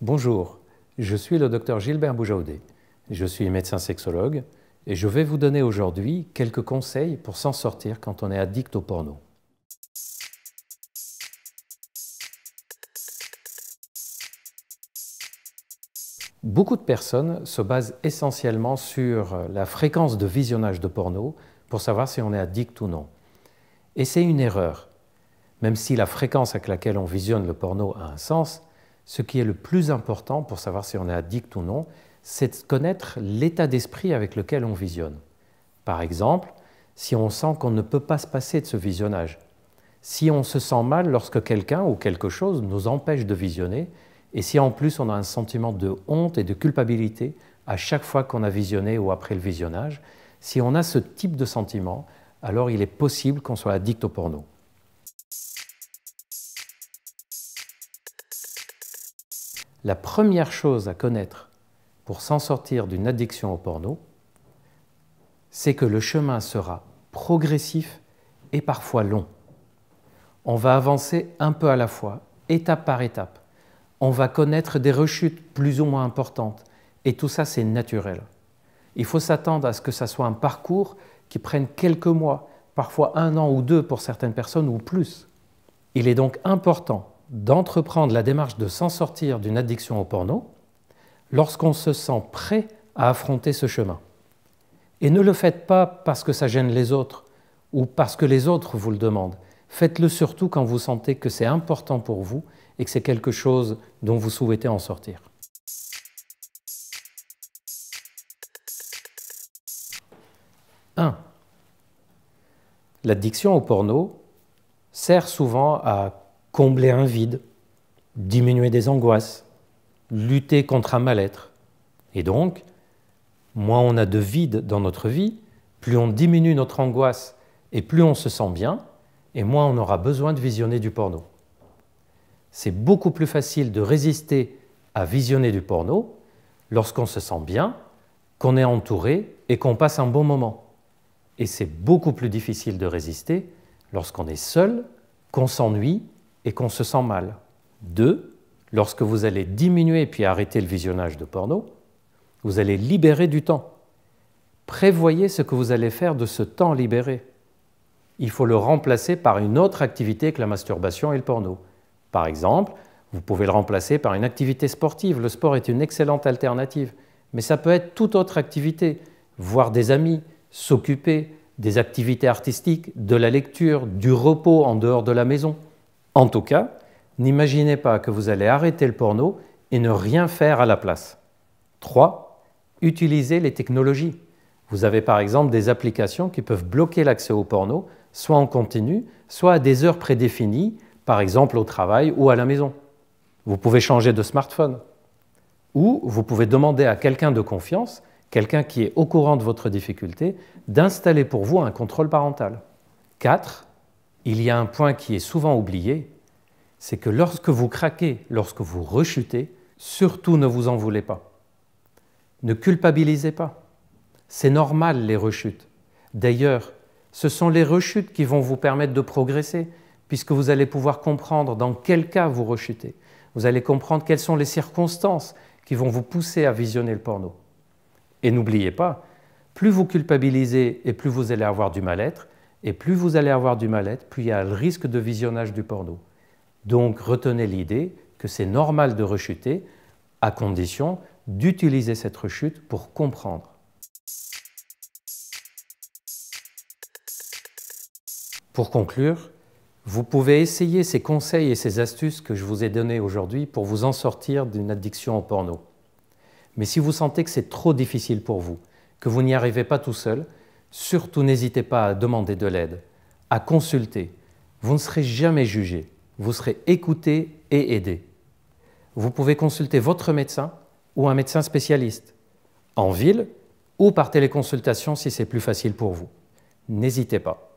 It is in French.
Bonjour, je suis le docteur Gilbert Boujaoudé. Je suis médecin sexologue et je vais vous donner aujourd'hui quelques conseils pour s'en sortir quand on est addict au porno. Beaucoup de personnes se basent essentiellement sur la fréquence de visionnage de porno pour savoir si on est addict ou non. Et c'est une erreur. Même si la fréquence avec laquelle on visionne le porno a un sens, ce qui est le plus important pour savoir si on est addict ou non, c'est de connaître l'état d'esprit avec lequel on visionne. Par exemple, si on sent qu'on ne peut pas se passer de ce visionnage, si on se sent mal lorsque quelqu'un ou quelque chose nous empêche de visionner, et si en plus on a un sentiment de honte et de culpabilité à chaque fois qu'on a visionné ou après le visionnage, si on a ce type de sentiment, alors il est possible qu'on soit addict au porno. La première chose à connaître pour s'en sortir d'une addiction au porno, c'est que le chemin sera progressif et parfois long. On va avancer un peu à la fois, étape par étape. On va connaître des rechutes plus ou moins importantes et tout ça c'est naturel. Il faut s'attendre à ce que ça soit un parcours qui prenne quelques mois, parfois 1 an ou 2 pour certaines personnes ou plus. Il est donc important d'entreprendre la démarche de s'en sortir d'une addiction au porno lorsqu'on se sent prêt à affronter ce chemin. Et ne le faites pas parce que ça gêne les autres ou parce que les autres vous le demandent. Faites-le surtout quand vous sentez que c'est important pour vous et que c'est quelque chose dont vous souhaitez en sortir. L'addiction au porno sert souvent à combler un vide, diminuer des angoisses, lutter contre un mal-être. Et donc, moins on a de vide dans notre vie, plus on diminue notre angoisse et plus on se sent bien, et moins on aura besoin de visionner du porno. C'est beaucoup plus facile de résister à visionner du porno lorsqu'on se sent bien, qu'on est entouré et qu'on passe un bon moment. Et c'est beaucoup plus difficile de résister lorsqu'on est seul, qu'on s'ennuie et qu'on se sent mal. 2, lorsque vous allez diminuer puis arrêter le visionnage de porno, vous allez libérer du temps. Prévoyez ce que vous allez faire de ce temps libéré. Il faut le remplacer par une autre activité que la masturbation et le porno. Par exemple, vous pouvez le remplacer par une activité sportive. Le sport est une excellente alternative. Mais ça peut être toute autre activité. Voir des amis, s'occuper des activités artistiques, de la lecture, du repos en dehors de la maison. En tout cas, n'imaginez pas que vous allez arrêter le porno et ne rien faire à la place. 3. Utilisez les technologies. Vous avez par exemple des applications qui peuvent bloquer l'accès au porno, soit en continu, soit à des heures prédéfinies, par exemple au travail ou à la maison. Vous pouvez changer de smartphone. Ou vous pouvez demander à quelqu'un de confiance, quelqu'un qui est au courant de votre difficulté, d'installer pour vous un contrôle parental. 4. Il y a un point qui est souvent oublié, c'est que lorsque vous craquez, lorsque vous rechutez, surtout ne vous en voulez pas. Ne culpabilisez pas. C'est normal les rechutes. D'ailleurs, ce sont les rechutes qui vont vous permettre de progresser, puisque vous allez pouvoir comprendre dans quel cas vous rechutez. Vous allez comprendre quelles sont les circonstances qui vont vous pousser à visionner le porno. Et n'oubliez pas, plus vous culpabilisez et plus vous allez avoir du mal-être, et plus vous allez avoir du mal-être, plus il y a le risque de visionnage du porno. Donc retenez l'idée que c'est normal de rechuter, à condition d'utiliser cette rechute pour comprendre. Pour conclure, vous pouvez essayer ces conseils et ces astuces que je vous ai donnés aujourd'hui pour vous en sortir d'une addiction au porno. Mais si vous sentez que c'est trop difficile pour vous, que vous n'y arrivez pas tout seul, surtout n'hésitez pas à demander de l'aide, à consulter. Vous ne serez jamais jugé, vous serez écouté et aidé. Vous pouvez consulter votre médecin ou un médecin spécialiste, en ville ou par téléconsultation si c'est plus facile pour vous. N'hésitez pas.